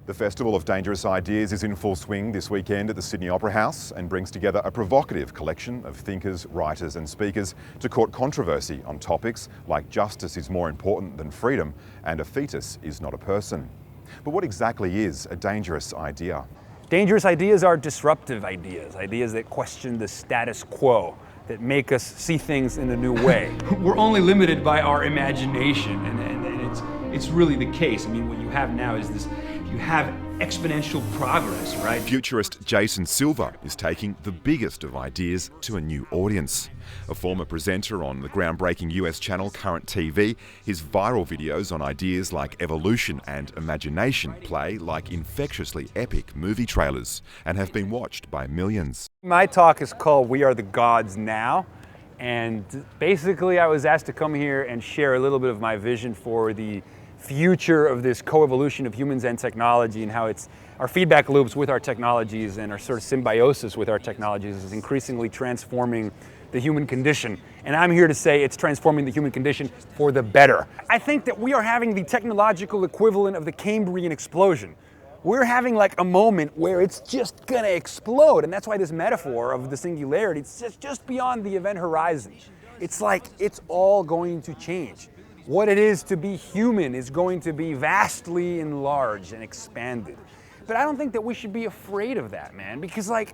The Festival of Dangerous Ideas is in full swing this weekend at the Sydney Opera House and brings together a provocative collection of thinkers, writers and speakers to court controversy on topics like justice is more important than freedom and a fetus is not a person. But what exactly is a dangerous idea? Dangerous ideas are disruptive ideas, ideas that question the status quo, that make us see things in a new way. We're only limited by our imagination, and it's really the case. I mean, what you have now is this, you have exponential progress, right? Futurist Jason Silva is taking the biggest of ideas to a new audience. A former presenter on the groundbreaking US channel Current TV, his viral videos on ideas like evolution and imagination play like infectiously epic movie trailers and have been watched by millions. My talk is called We Are the Gods Now, and basically I was asked to come here and share a little bit of my vision for the future of this coevolution of humans and technology, and how it's our feedback loops with our technologies and our sort of symbiosis with our technologies is increasingly transforming the human condition. And I'm here to say it's transforming the human condition for the better. I think that we are having the technological equivalent of the Cambrian explosion. We're having like a moment where it's just gonna explode, and that's why this metaphor of the singularity, it's just beyond the event horizon. It's like it's all going to change. What it is to be human is going to be vastly enlarged and expanded. But I don't think that we should be afraid of that, man, because like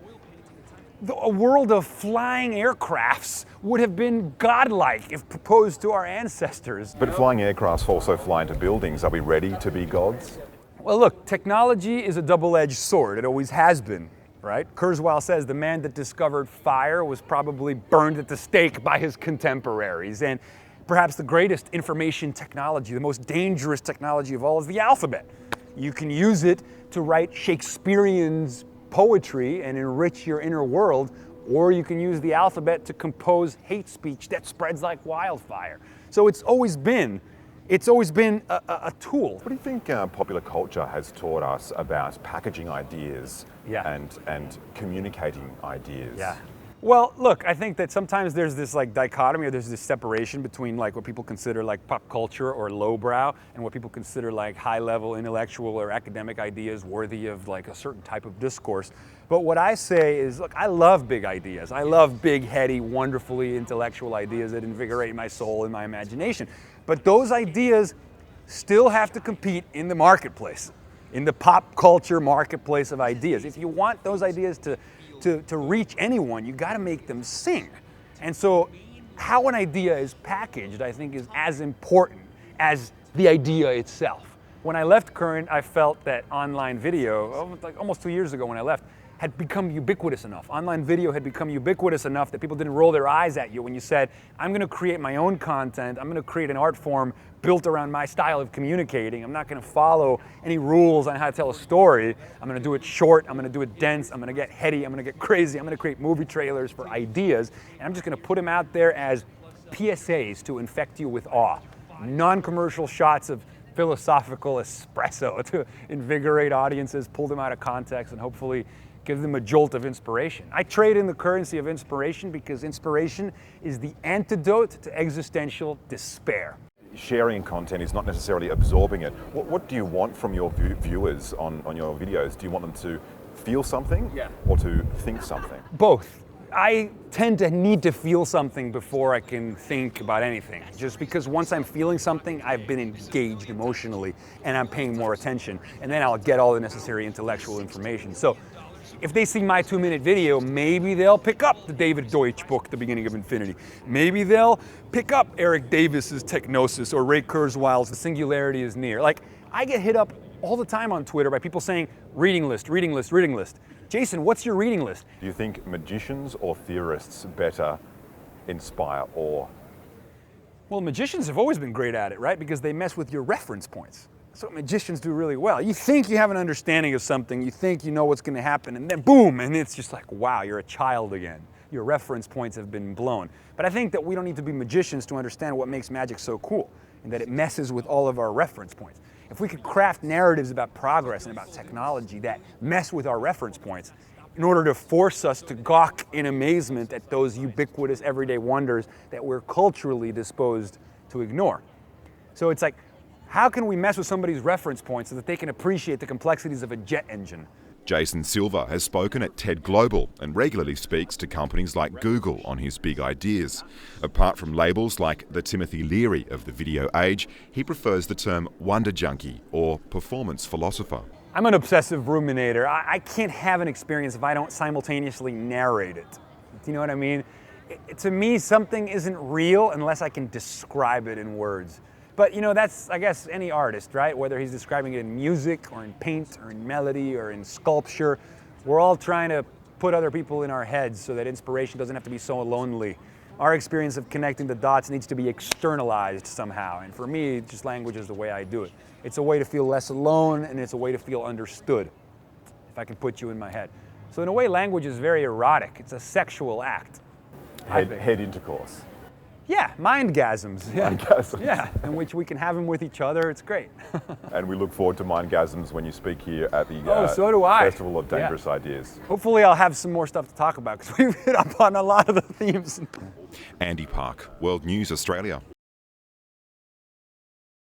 a world of flying aircrafts would have been godlike if proposed to our ancestors. But flying aircrafts also fly into buildings. Are we ready to be gods? Well, look, technology is a double-edged sword. It always has been, right? Kurzweil says the man that discovered fire was probably burned at the stake by his contemporaries. And perhaps the greatest information technology, the most dangerous technology of all, is the alphabet. You can use it to write Shakespearean's poetry and enrich your inner world, or you can use the alphabet to compose hate speech that spreads like wildfire. So it's always been a tool. What do you think popular culture has taught us about packaging ideas and communicating ideas? Yeah. Well, look, I think that sometimes there's this like dichotomy, or there's this separation between like what people consider like pop culture or lowbrow and what people consider like high-level intellectual or academic ideas worthy of like a certain type of discourse. But what I say is, look, I love big ideas. I love big, heady, wonderfully intellectual ideas that invigorate my soul and my imagination. But those ideas still have to compete in the marketplace, in the pop culture marketplace of ideas. If you want those ideas to reach anyone, you got to make them sing. And so how an idea is packaged, I think, is as important as the idea itself. When I left Current, I felt that online video, like almost 2 years ago when I left, had become ubiquitous enough. Online video had become ubiquitous enough that people didn't roll their eyes at you when you said, I'm going to create my own content, I'm going to create an art form built around my style of communicating. I'm not going to follow any rules on how to tell a story. I'm going to do it short, I'm going to do it dense, I'm going to get heady, I'm going to get crazy, I'm going to create movie trailers for ideas, and I'm just going to put them out there as PSAs to infect you with awe. Non-commercial shots of philosophical espresso to invigorate audiences, pull them out of context, and hopefully give them a jolt of inspiration. I trade in the currency of inspiration because inspiration is the antidote to existential despair. Sharing content is not necessarily absorbing it. What do you want from your viewers on your videos? Do you want them to feel something or to think something? Both. I tend to need to feel something before I can think about anything. Just because once I'm feeling something, I've been engaged emotionally and I'm paying more attention, and then I'll get all the necessary intellectual information. So if they see my 2-minute video, maybe they'll pick up the David Deutsch book, The Beginning of Infinity. Maybe they'll pick up Eric Davis's Technosis or Ray Kurzweil's The Singularity is Near. Like, I get hit up all the time on Twitter by people saying, reading list, reading list, reading list. Jason, what's your reading list? Do you think magicians or theorists better inspire awe? Well, magicians have always been great at it, right? Because they mess with your reference points. That's what magicians do really well. You think you have an understanding of something, you think you know what's going to happen, and then boom, and it's just like, wow, you're a child again. Your reference points have been blown. But I think that we don't need to be magicians to understand what makes magic so cool, and that it messes with all of our reference points. If we could craft narratives about progress and about technology that mess with our reference points in order to force us to gawk in amazement at those ubiquitous everyday wonders that we're culturally disposed to ignore. So it's like, How can we mess with somebody's reference points so that they can appreciate the complexities of a jet engine? Jason Silva has spoken at TED Global and regularly speaks to companies like Google on his big ideas. Apart from labels like the Timothy Leary of the video age, he prefers the term wonder junkie or performance philosopher. I'm an obsessive ruminator. I can't have an experience if I don't simultaneously narrate it. Do you know what I mean? To me, something isn't real unless I can describe it in words. But you know, that's, I guess, any artist, right? Whether he's describing it in music or in paint or in melody or in sculpture, we're all trying to put other people in our heads so that inspiration doesn't have to be so lonely. Our experience of connecting the dots needs to be externalized somehow. And for me, just language is the way I do it. It's a way to feel less alone, and it's a way to feel understood, if I can put you in my head. So in a way, language is very erotic. It's a sexual act. Head intercourse. Yeah, mindgasms. Yeah. Mindgasms. Yeah, in which we can have them with each other. It's great. And we look forward to mindgasms when you speak here at the so do I. Festival of Dangerous Ideas. Hopefully I'll have some more stuff to talk about because we've hit up on a lot of the themes. Andy Park, World News Australia.